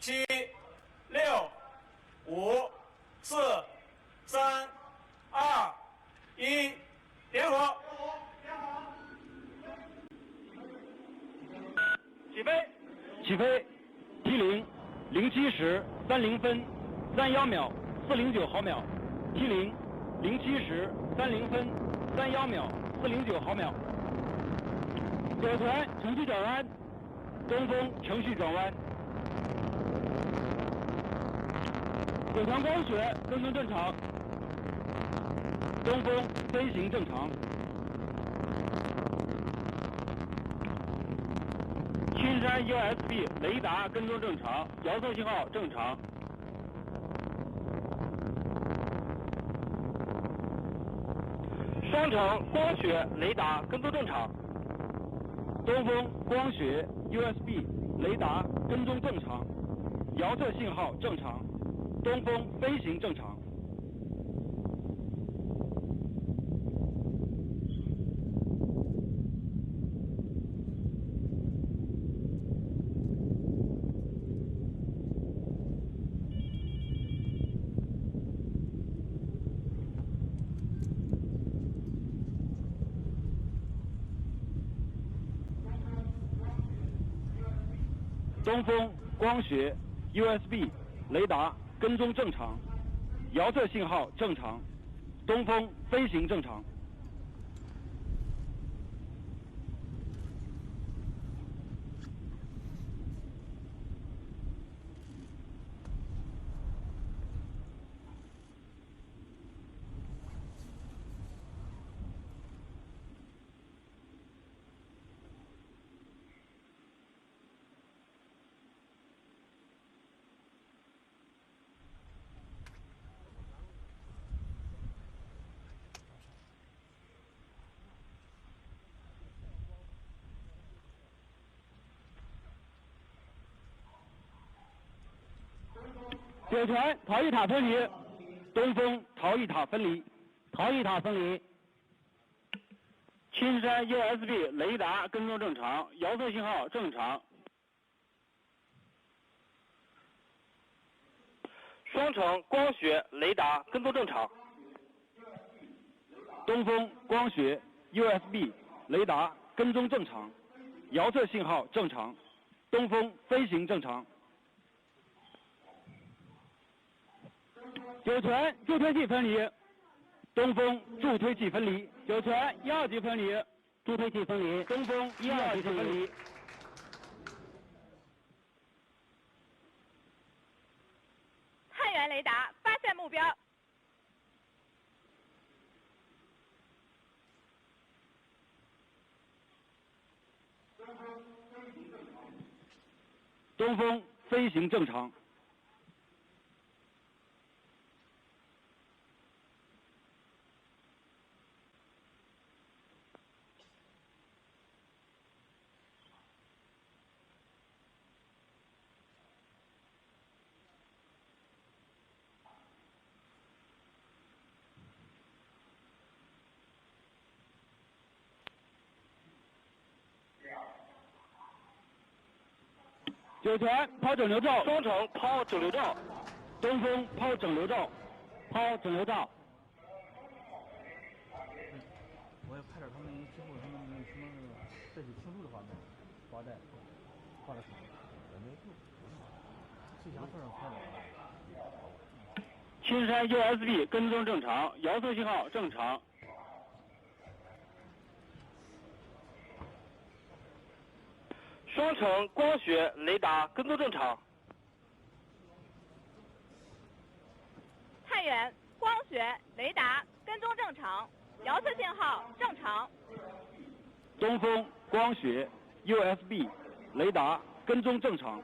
7、6、5、4、3、2、1，点火。起飞。起飞。T0 07时30分31秒409毫秒。T0 07时30分31秒409毫秒。酒船程序转弯，东风程序转弯。酒船光学跟踪正常，东风飞行正常。青山 USB 雷达跟踪正常，遥测信号正常。双城光学雷达跟踪正常。东风光学 USB 雷达跟踪正常，遥测信号正常，东风飞行正常。东风光学 USB 雷达跟踪正常，遥测信号正常，东风飞行正常。酒船逃逸塔分离，东风逃逸塔分离，逃逸塔分离。青山 USB 雷达跟踪正常，遥测信号正常。双城光学雷达跟踪正常。东风光学 USB 雷达跟踪正常，遥测信号正常，东风飞行正常。酒船助推器分离，东风助推器分离。酒船1、2级分离，助推器分离。东风1、2级分离。探源雷达发现目标。东风飞行正常。酒船抛整流罩，双城抛整流罩，东风抛整流罩，抛整流罩。我也拍点他们之后他们那什么这些庆祝的画面，挂在上面，没有，最佳份上拍的。青山 USB 跟踪正常，遥测信号正常。双城光学雷达跟踪正常。探源光学雷达跟踪正常，遥测信号正常。东风光学 USB 雷达跟踪正常，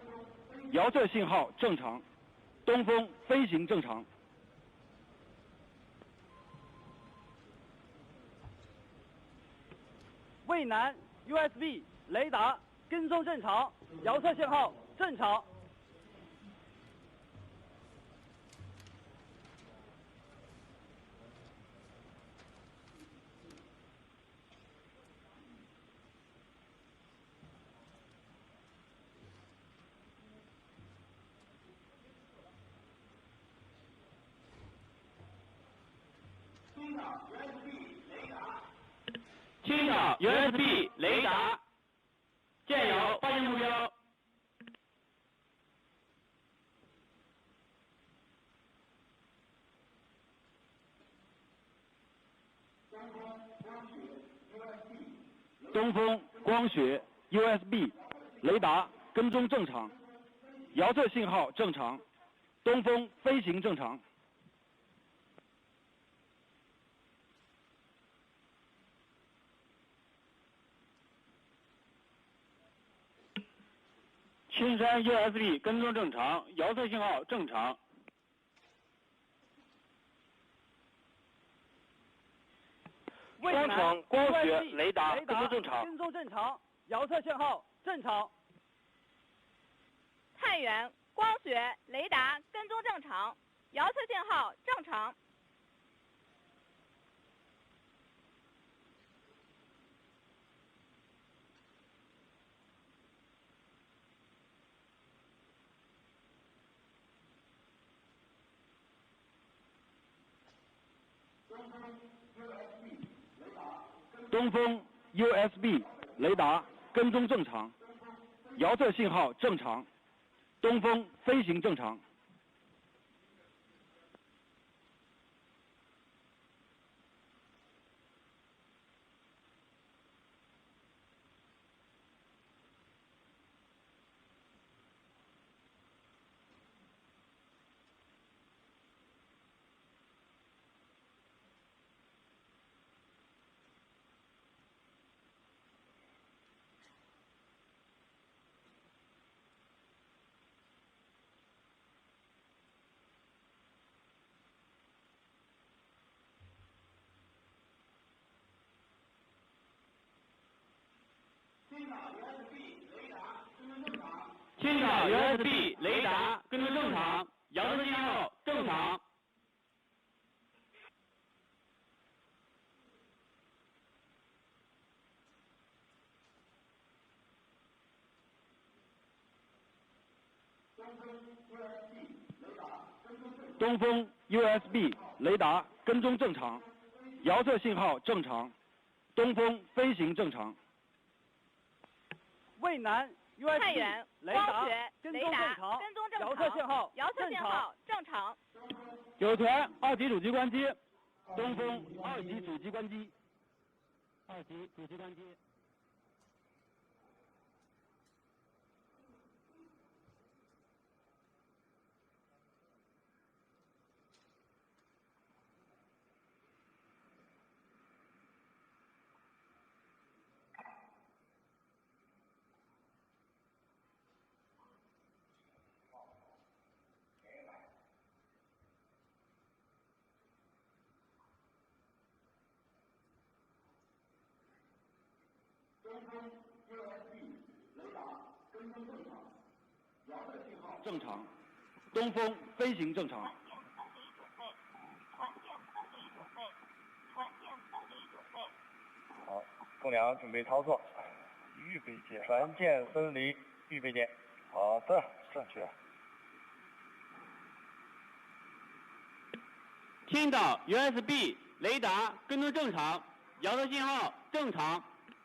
遥测信号正常，东风飞行正常。渭南 USB 雷达跟踪正常，遥测信号正常。导 USB 雷达，建遥发现目标。东风光学 USB 雷达跟踪正常，遥测信号正常，东风飞行正常。青山 USB 跟踪正常，遥测信号正常。双闯光学雷达跟踪正常。跟踪正常，遥测信号正常。太原光学雷达跟踪正常，遥测信号正常。东风 USB 雷达跟踪正常，遥测信号正常，东风飞行正常。青岛 USB 雷达跟踪正常，遥测信号正常。东风 USB 雷达跟踪正常，遥测信号正常，东风飞行正常。渭南太原 USB 雷光达学跟雷达踪正常，跟踪正常，遥测信号遥测信号正常。酒泉2级主机关机，东风2级主机关机，2级主机关机。正常，东风飞行正常。好，栋梁准备操作，预备键，船舰分离，预备键。好的，正确。青岛 USB 雷达跟踪正常，遥测信号正常。